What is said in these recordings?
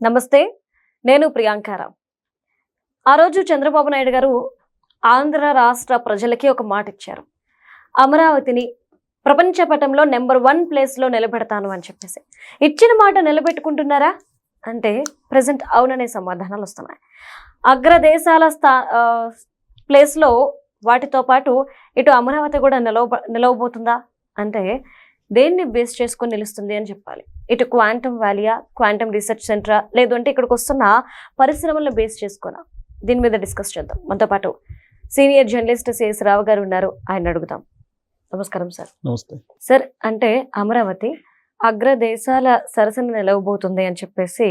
నమస్తే, నేను ప్రియాంకారావు. ఆ రోజు చంద్రబాబు నాయుడు గారు ఆంధ్ర రాష్ట్ర ప్రజలకి ఒక మాట ఇచ్చారు. అమరావతిని ప్రపంచ పటంలో నెంబర్ 1 ప్లేస్లో నిలబెడతాను అని చెప్పేసి. ఇచ్చిన మాట నిలబెట్టుకుంటున్నారా అంటే ప్రజెంట్ అవుననే సమాధానాలు వస్తున్నాయి. అగ్రదేశాల ప్లేస్లో వాటితో పాటు ఇటు అమరావతి కూడా నిలవబోతుందా అంటే దేన్ని బేస్ చేసుకొని నిలుస్తుంది అని చెప్పాలి. ఇటు క్వాంటమ్ వ్యాలీయా, క్వాంటమ్ రీసెర్చ్ సెంటరా, లేదు అంటే ఇక్కడికి వస్తున్న పరిశ్రమలను బేస్ చేసుకున్నా, దీని మీద డిస్కస్ చేద్దాం. మనతో పాటు సీనియర్ జర్నలిస్ట్ సిఎస్ రావు గారు ఉన్నారు, ఆయన అడుగుదాం. నమస్కారం సార్. నమస్తే సార్. అంటే అమరావతి అగ్రదేశాల సరసన నిలవబోతుంది అని చెప్పేసి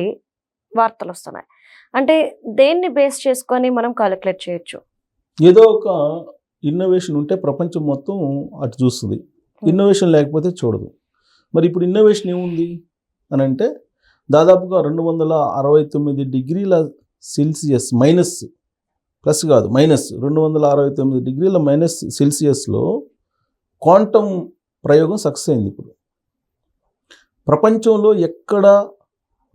వార్తలు వస్తున్నాయి. అంటే దేన్ని బేస్ చేసుకొని మనం కాలిక్యులేట్ చేయొచ్చు? ఏదో ఒక ఇన్నోవేషన్ ఉంటే ప్రపంచం మొత్తం అటు చూస్తుంది, ఇన్నోవేషన్ లేకపోతే చూడదు. మరి ఇప్పుడు ఇన్నోవేషన్ ఏముంది అని అంటే దాదాపుగా 269 డిగ్రీల సెల్సియస్ మైనస్, ప్లస్ కాదు మైనస్, 269 డిగ్రీల మైనస్ సెల్సియస్లో క్వాంటమ్ ప్రయోగం సక్సెస్ అయింది. ఇప్పుడు ప్రపంచంలో ఎక్కడ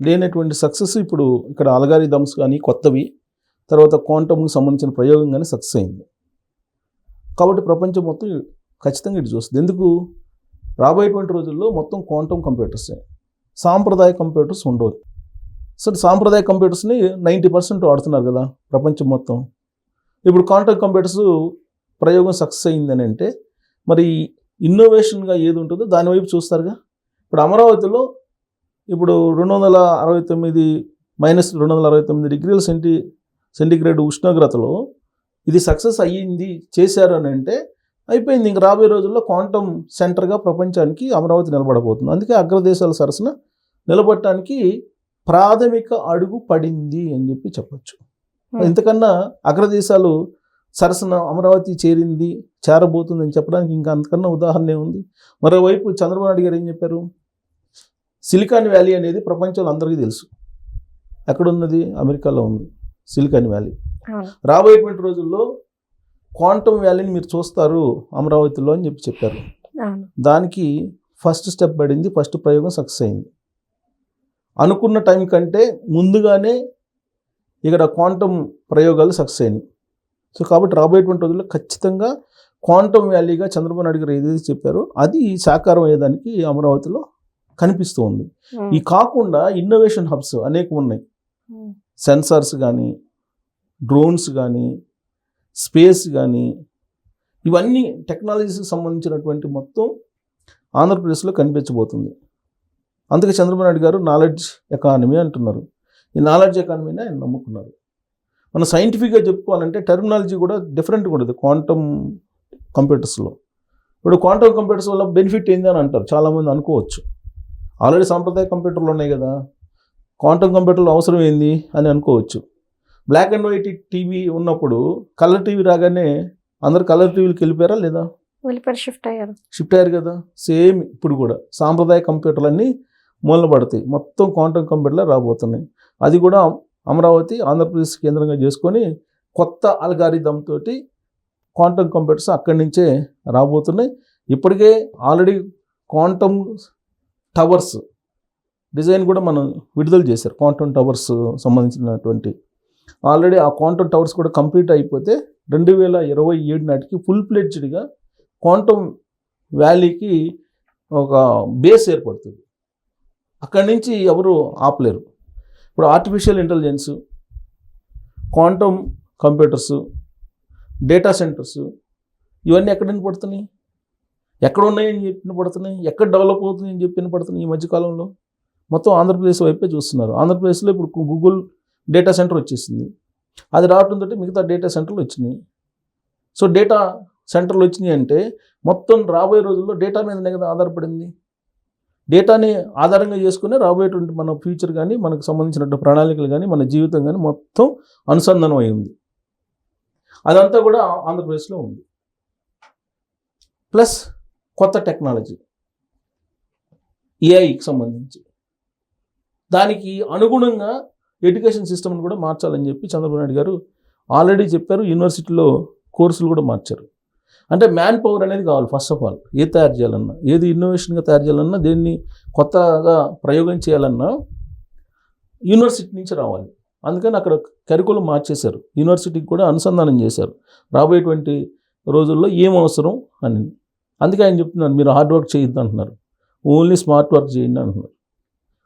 లేనటువంటి సక్సెస్ ఇప్పుడు ఇక్కడ అల్గారిథమ్స్ కానీ కొత్తవి, తర్వాత క్వాంటమ్కి సంబంధించిన ప్రయోగం కానీ సక్సెస్ అయింది. కాబట్టి ప్రపంచం మొత్తం ఖచ్చితంగా ఇటు చూస్తుంది. ఎందుకు? రాబోయేటువంటి రోజుల్లో మొత్తం క్వాంటమ్ కంప్యూటర్సే, సాంప్రదాయ కంప్యూటర్స్ ఉండవు. సో సాంప్రదాయ కంప్యూటర్స్ని 90% వాడుతున్నారు కదా ప్రపంచం మొత్తం. ఇప్పుడు క్వాంటమ్ కంప్యూటర్స్ ప్రయోగం సక్సెస్ అయిందని అంటే మరి ఇన్నోవేషన్గా ఏది ఉంటుందో దానివైపు చూస్తారుగా. ఇప్పుడు అమరావతిలో ఇప్పుడు 269 డిగ్రీల సెంటిగ్రేడ్ ఉష్ణోగ్రతలో ఇది సక్సెస్ అయ్యింది, చేశారు అని అంటే అయిపోయింది. ఇంక రాబోయే రోజుల్లో క్వాంటమ్ సెంటర్గా ప్రపంచానికి అమరావతి నిలబడబోతుంది. అందుకే అగ్రదేశాల సరసన నిలబడటానికి ప్రాథమిక అడుగు పడింది అని చెప్పి చెప్పచ్చు. ఇంతకన్నా అగ్రదేశాలు సరసన అమరావతి చేరబోతుంది అని చెప్పడానికి ఇంకా అంతకన్నా ఉదాహరణ ఉంది. మరోవైపు చంద్రబాబు నాయుడు గారు ఏం చెప్పారు? సిలికాన్ వ్యాలీ అనేది ప్రపంచంలో అందరికీ తెలుసు. ఎక్కడున్నది? అమెరికాలో ఉంది సిలికాన్ వ్యాలీ. రాబోయేటువంటి రోజుల్లో క్వాంటమ్ వ్యాలీని మీరు చూస్తారు అమరావతిలో అని చెప్పారు. దానికి ఫస్ట్ స్టెప్ పడింది, ఫస్ట్ ప్రయోగం సక్సెస్ అయింది. అనుకున్న టైం కంటే ముందుగానే ఇక్కడ క్వాంటమ్ ప్రయోగాలు సక్సెస్ అయినాయి. సో కాబట్టి రాబోయేటువంటి రోజుల్లో ఖచ్చితంగా క్వాంటమ్ వ్యాలీగా చంద్రబాబు నాయుడు గారు ఏదైతే చెప్పారో అది సాకారం అయ్యేదానికి అమరావతిలో కనిపిస్తూ ఉంది. ఈ కాకుండా ఇన్నోవేషన్ హబ్స్ అనేక ఉన్నాయి. సెన్సార్స్ కానీ, డ్రోన్స్ కానీ, స్పేస్ కానీ, ఇవన్నీ టెక్నాలజీస్కి సంబంధించినటువంటి మొత్తం ఆంధ్రప్రదేశ్లో కనిపించబోతుంది. అందుకే చంద్రబాబు నాయుడు గారు నాలెడ్జ్ ఎకానమీ అంటున్నారు. ఈ నాలెడ్జ్ ఎకానమీని ఆయన నమ్ముకున్నారు. మనం సైంటిఫిక్గా చెప్పుకోవాలంటే టెర్మినాలజీ కూడా డిఫరెంట్గా ఉంటుంది క్వాంటమ్ కంప్యూటర్స్లో. ఇప్పుడు క్వాంటమ్ కంప్యూటర్స్ వల్ల బెనిఫిట్ ఏంది అని అంటారు, చాలామంది అనుకోవచ్చు. ఆల్రెడీ సాంప్రదాయ కంప్యూటర్లు ఉన్నాయి కదా, క్వాంటమ్ కంప్యూటర్లు అవసరం ఏంది అని అనుకోవచ్చు. బ్లాక్ అండ్ వైట్ టీవీ ఉన్నప్పుడు కలర్ టీవీ రాగానే అందరు కలర్ టీవీకి వెళ్ళిపోయారా లేదా? షిఫ్ట్ అయ్యారు కదా. సేమ్ ఇప్పుడు కూడా సాంప్రదాయ కంప్యూటర్లు అన్నీ మూలన పడతాయి, మొత్తం క్వాంటమ్ కంప్యూటర్లు రాబోతున్నాయి. అది కూడా అమరావతి ఆంధ్రప్రదేశ్ కేంద్రంగా చేసుకొని కొత్త అల్గారిథం తోటి క్వాంటమ్ కంప్యూటర్స్ అక్కడి నుంచే రాబోతున్నాయి. ఇప్పటికే ఆల్రెడీ క్వాంటమ్ టవర్స్ డిజైన్ కూడా మనం విడుదల చేశారు. క్వాంటమ్ టవర్స్ సంబంధించినటువంటి ఆల్రెడీ ఆ క్వాంటమ్ టవర్స్ కూడా కంప్లీట్ అయిపోతే 2027 నాటికి ఫుల్ ప్లెడ్జ్డ్గా క్వాంటమ్ వ్యాలీకి ఒక బేస్ ఏర్పడుతుంది. అక్కడి నుంచి ఎవరు ఆపలేరు. ఇప్పుడు artificial intelligence, quantum computers, data centres ఇవన్నీ ఎక్కడ పడుతున్నాయి? ఎక్కడ ఉన్నాయని చెప్పిన పడుతున్నాయి, ఎక్కడ డెవలప్ అవుతున్నాయి అని చెప్పిన పడుతున్నాయి. ఈ మధ్యకాలంలో మొత్తం ఆంధ్రప్రదేశ్ వైపే చూస్తున్నారు. ఆంధ్రప్రదేశ్లో ఇప్పుడు గూగుల్ డేటా సెంటర్ వచ్చేసింది. అది రావడంతో మిగతా డేటా సెంటర్లు వచ్చినాయి. సో డేటా సెంటర్లు వచ్చినాయి అంటే మొత్తం రాబోయే రోజుల్లో డేటా మీదనే కదా ఆధారపడింది. డేటాని ఆధారంగా చేసుకుని రాబోయేటువంటి మన ఫ్యూచర్ కానీ, మనకు సంబంధించినటువంటి ప్రణాళికలు కానీ, మన జీవితం కానీ మొత్తం అనుసంధానం అయి ఉంది. అదంతా కూడా ఆంధ్రప్రదేశ్లో ఉంది. ప్లస్ కొత్త టెక్నాలజీ ఏఐకి సంబంధించి దానికి అనుగుణంగా ఎడ్యుకేషన్ సిస్టమ్ని కూడా మార్చాలని చెప్పి చంద్రబాబు నాయుడు గారు ఆల్రెడీ చెప్పారు. యూనివర్సిటీలో కోర్సులు కూడా మార్చారు. అంటే మ్యాన్ పవర్ అనేది కావాలి. ఫస్ట్ ఆఫ్ ఆల్ ఏది తయారు చేయాలన్నా, ఏది ఇన్నోవేషన్గా తయారు చేయాలన్నా, దేన్ని కొత్తగా ప్రయోగం చేయాలన్నా యూనివర్సిటీ నుంచి రావాలి. అందుకని అక్కడ కరికులం మార్చేశారు, యూనివర్సిటీకి కూడా అనుసంధానం చేశారు రాబోయేటువంటి రోజుల్లో ఏం అవసరం అని. అందుకే ఆయన చెప్తున్నారు, మీరు హార్డ్ వర్క్ చేయొద్దు అంటున్నారు, ఓన్లీ స్మార్ట్ వర్క్ చేయండి అంటున్నారు.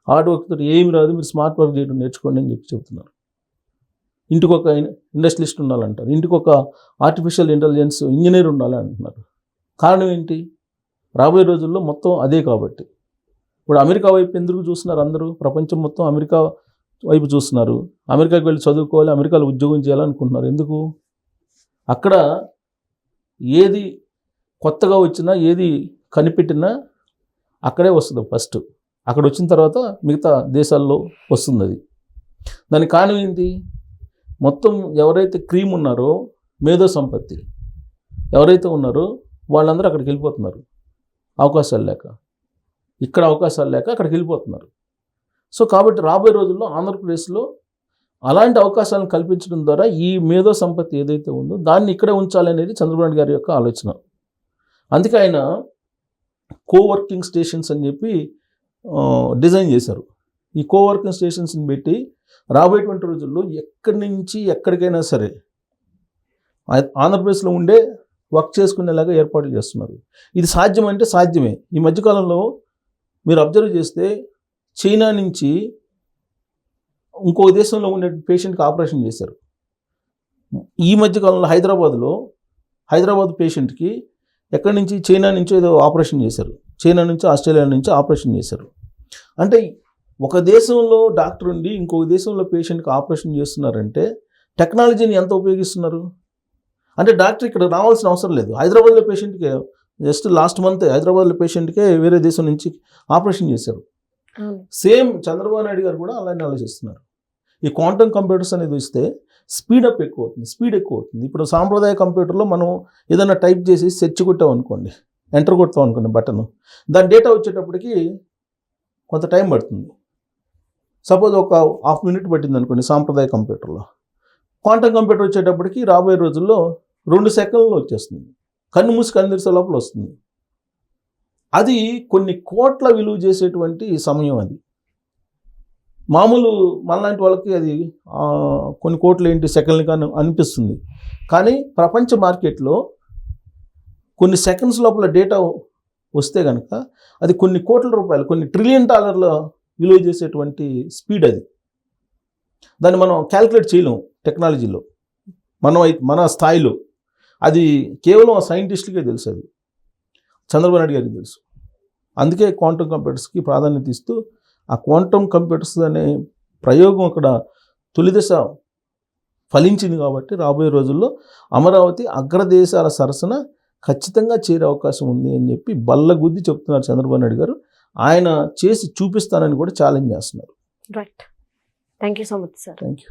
హార్డ్ వర్క్ తోటి ఏమి రాదు, మీరు స్మార్ట్ వర్క్ చేయడం నేర్చుకోండి అని చెప్తున్నారు. ఇంటికి ఒక ఇండస్ట్రియలిస్ట్ ఉండాలంటారు, ఇంటికి ఒక ఆర్టిఫిషియల్ ఇంటెలిజెన్స్ ఇంజనీర్ ఉండాలి అంటున్నారు. కారణం ఏంటి? రాబోయే రోజుల్లో మొత్తం అదే కాబట్టి. ఇప్పుడు అమెరికా వైపు ఎందుకు చూస్తున్నారు అందరూ? ప్రపంచం మొత్తం అమెరికా వైపు చూస్తున్నారు. అమెరికాకి వెళ్ళి చదువుకోవాలి, అమెరికాలో ఉద్యోగం చేయాలనుకుంటున్నారు. ఎందుకు? అక్కడ ఏది కొత్తగా వచ్చినా, ఏది కనిపెట్టినా అక్కడే వస్తుంది ఫస్ట్. అక్కడ వచ్చిన తర్వాత మిగతా దేశాల్లో వస్తుంది అది. దానికి కారణం ఏంటి? మొత్తం ఎవరైతే క్రీమ్ ఉన్నారో, మేధో సంపత్తి ఎవరైతే ఉన్నారో వాళ్ళందరూ అక్కడికి వెళ్ళిపోతున్నారు. అవకాశాలు లేక, ఇక్కడ అవకాశాలు లేక అక్కడికి వెళ్ళిపోతున్నారు. సో కాబట్టి రాబోయే రోజుల్లో ఆంధ్రప్రదేశ్లో అలాంటి అవకాశాలను కల్పించడం ద్వారా ఈ మేధో సంపత్తి ఏదైతే ఉందో దాన్ని ఇక్కడే ఉంచాలనేది చంద్రబాబు నాయుడు గారి యొక్క ఆలోచన. అందుకే ఆయన కోవర్కింగ్ స్టేషన్స్ అని చెప్పి డిజైన్ చేశారు. ఈ కోవర్కింగ్ స్టేషన్స్ని పెట్టి రాబోయేటువంటి రోజుల్లో ఎక్కడి నుంచి ఎక్కడికైనా సరే ఆంధ్రప్రదేశ్లో ఉండే వర్క్ చేసుకునేలాగా ఏర్పాట్లు చేస్తున్నారు. ఇది సాధ్యం అంటే సాధ్యమే. ఈ మధ్యకాలంలో మీరు అబ్జర్వ్ చేస్తే చైనా నుంచి ఇంకో దేశంలో ఉండే పేషెంట్కి ఆపరేషన్ చేశారు. ఈ మధ్యకాలంలో హైదరాబాద్ పేషెంట్కి ఎక్కడి నుంచి, చైనా నుంచి ఏదో ఆపరేషన్ చేశారు. చైనా నుంచి, ఆస్ట్రేలియా నుంచి ఆపరేషన్ చేశారు. అంటే ఒక దేశంలో డాక్టర్ ఉండి ఇంకొక దేశంలో పేషెంట్కి ఆపరేషన్ చేస్తున్నారంటే టెక్నాలజీని ఎంత ఉపయోగిస్తున్నారు? అంటే డాక్టర్ ఇక్కడ రావాల్సిన అవసరం లేదు. హైదరాబాద్లో పేషెంట్కి జస్ట్ లాస్ట్ మంత్ హైదరాబాద్లో పేషెంట్కే వేరే దేశం నుంచి ఆపరేషన్ చేశారు. సేమ్ చంద్రబాబు నాయుడు గారు కూడా అలానే ఆలోచిస్తున్నారు. ఈ క్వాంటమ్ కంప్యూటర్స్ అనేది వస్తే స్పీడ్ ఎక్కువ అవుతుంది. ఇప్పుడు సాంప్రదాయ కంప్యూటర్లో మనం ఏదైనా టైప్ చేసి సెర్చ్ కొట్టాం అనుకోండి, ఎంటర్ కొడతాం అనుకోండి బటన్, దాని డేటా వచ్చేటప్పటికి కొంత టైం పడుతుంది. సపోజ్ ఒక హాఫ్ మినిట్ పట్టింది అనుకోండి సాంప్రదాయ కంప్యూటర్లో. క్వాంటమ్ కంప్యూటర్ వచ్చేటప్పటికి రాబోయే రోజుల్లో 2 సెకండ్లో వచ్చేస్తుంది. కన్ను మూసి కన్ను తెరిసే లోపల వస్తుంది. అది కొన్ని కోట్ల విలువ చేసేటువంటి సమయం. అది మామూలు మనలాంటి వాళ్ళకి అది కొన్ని కోట్లు ఏంటి సెకండ్లు కానీ అనిపిస్తుంది. కానీ ప్రపంచ మార్కెట్లో కొన్ని సెకండ్స్ లోపల డేటా వస్తే కనుక అది కొన్ని కోట్ల రూపాయలు, కొన్ని $1 ట్రిలియన్ విలువ చేసేటువంటి స్పీడ్ అది. దాన్ని మనం క్యాల్కులేట్ చేయలేము టెక్నాలజీలో, మన స్థాయిలో. అది కేవలం సైంటిస్టులకే తెలుసు, అది చంద్రబాబు నాయుడు గారికి తెలుసు. అందుకే క్వాంటమ్ కంప్యూటర్స్కి ప్రాధాన్యత ఇస్తూ ఆ క్వాంటమ్ కంప్యూటర్స్ అనే ప్రయోగం అక్కడ తొలిదశ ఫలించింది. కాబట్టి రాబోయే రోజుల్లో అమరావతి అగ్రదేశాల సరసన ఖచ్చితంగా చేరే అవకాశం ఉంది అని చెప్పి బల్లగుద్ది చెప్తున్నారు చంద్రబాబు నాయుడు గారు. ఆయన చేసి చూపిస్తానని కూడా ఛాలెంజ్ చేస్తున్నారు. Right. Thank you so much sir. Thank you.